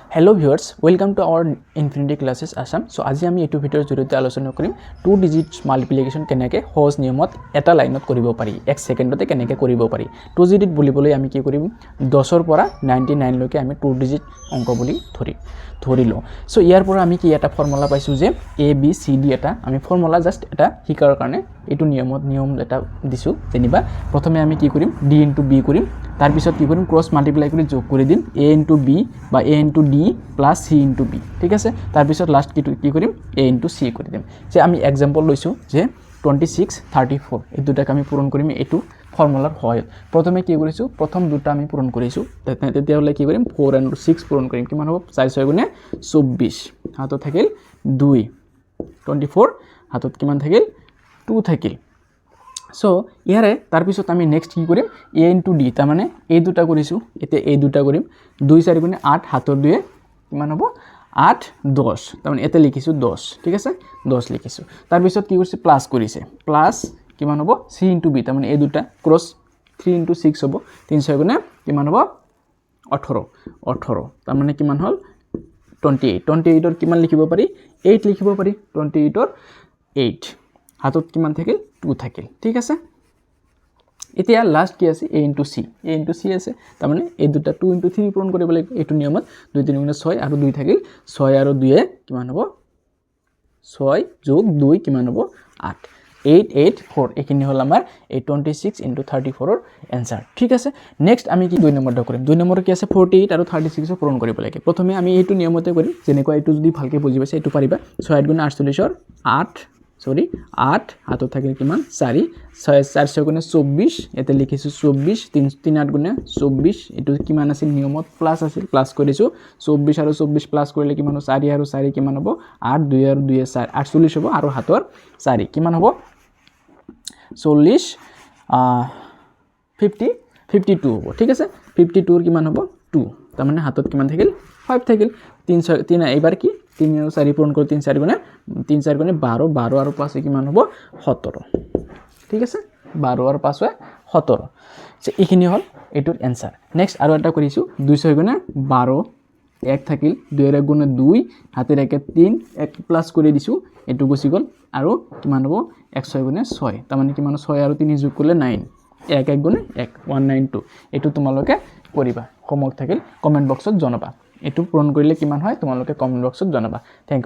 Hello viewers, welcome to our Infinity Classes Assam. So আজি আমি এটো ভিডিওৰ জৰিয়তে আলোচনা কৰিম 2 digits multiplication কেনেকৈ সহজ নিয়মত এটা লাইনত কৰিব পাৰি 1 সেকেন্ডতে কেনেকৈ কৰিব পাৰি 2 digit বুলিবলৈ আমি কি কৰিম 10 ৰ পৰা 99 লৈকে আমি 2 digit অংক বুলি ধৰিলো সো ইয়াৰ পৰা আমি কি এটা ফৰ্মুলা পাইছো যে a b c d এটা আমি ফৰ্মুলা জাস্ট এটা শিকাৰ কাৰণে এটো নিয়ম এটা দিছো যেনিবা প্ৰথমে আমি কি কৰিম d * b কৰিম তাৰ পিছত কি কৰিম ক্ৰস মাল্টিপ্লাই কৰি যোগ কৰি দিম a * b বা a * d plus c * b ঠিক আছে তাৰ পিছত লাস্ট কি কৰিম a * c কৰি দিম যে আমি एग्जांपल লৈছো যে 26 34 এই দুটাক আমি পূৰণ কৰিম এটো ফৰ্মুলাৰ হয় প্ৰথমে কি কৰিছো প্ৰথম দুটা আমি পূৰণ কৰিছো তেতিয়া হলে কি কৰিম 4 and 6 পূৰণ কৰিম কিমান হ'ব 4 6 গুণে 24 হাতত থাকিল 2 24 হাতত কিমান থাকিল 2 থাকিল সো ইয়াৰে তাৰ পিছত আমি নেক্সট কি কৰিম a * d তাৰ মানে এই দুটা কৰিছো এতে এই দুটা কৰিম 2 4 গুণে 8 হাতৰ 2 কিমান হ'ব 8 10 তাৰ মানে এতে লিখিছো 10 ঠিক আছে 10 লিখিছো তাৰ পিছত কি কৰিছে প্লাস কৰিছে প্লাস কিমান হ'ব c * b তাৰ মানে এই দুটা ক্রস 3 * 6 হ'ব 3 6 গুণে কিমান হ'ব 18 তাৰ মানে কিমান হ'ল 28 ৰ কিমান লিখিব পাৰি 8 লিখিব পাৰি 28 ৰ 8 হাতত কিমান থাকিল 2 থাকিল ঠিক আছে এতিয়া লাস্ট কি আছে a * c আছে তাৰ মানে এই দুটা 2 * 3 পূৰণ কৰিব লাগিব এটো নিয়মত 2 3 গুণে 6 আৰু 2 থাকিল 6 আৰু 2 এ কিমান হ'ব 6 + 2 কিমান হ'ব 8 884 এখিনি হল আমাৰ 26 * 34 ৰ आंसर ঠিক আছে নেক্সট আমি কি 2 নম্বৰটা কৰিম 2 নম্বৰ কি আছে 48 আৰু 36 পূৰণ কৰিব লাগে প্ৰথমে আমি এইটো নিয়মতে কৰিম যেনেকৈ এইটো যদি ভালকে বুজি পাইছে এইটো পাৰিবা 6 * 48 ৰ 8 হাতত থাকিল কিমান 4 6 4 গুণে 24 এতে লিখিছো 24 3 8 গুণে 24 এটো কিমান আছিল নিয়মত প্লাস আছিল প্লাস কৰিছো 24 আৰু 24 প্লাস কৰিলে কিমান হ'ব 4 আৰু 4 কিমান হ'ব 8 2 আৰু 2 4 48 হ'ব আৰু হাতৰ 4 কিমান হ'ব 40 52 হ'ব ঠিক আছে 52 ৰ কিমান হ'ব 2 তাৰ মানে হাতত কিমান থাকিল 5 থাকিল 3 এবাৰ কি 3 আৰু 4 পূৰণ কৰি 3 4 গুণে 12 12 আৰু 5 কিমান হ'ব 17 ঠিক আছে 12 আৰু 5 17 সো এইখিনি হল এটোৰ आंसर নেক্সট আৰু এটা কৰিছো 2 6 গুণে 12 1 থাকিল 2 এৰ গুণে 2 হাতেৰ একে 3 1 প্লাস কৰি দিছো এটো গুছি গল আৰু কিমান হ'ব 1 6 গুণে 6 তাৰ মানে কিমান 6 আৰু 3 যোগ কৰিলে 9 1 1 গুণে 1 192 এটো তোমালোকে কৰিবা হোমৱৰ্ক থাকিল কমেন্ট বক্সত জনাবা এটো পূৰণ কৰিলে কিমান হয় তোমালোকে কমেন্ট বক্সত জনাবা থ্যাংক ইউ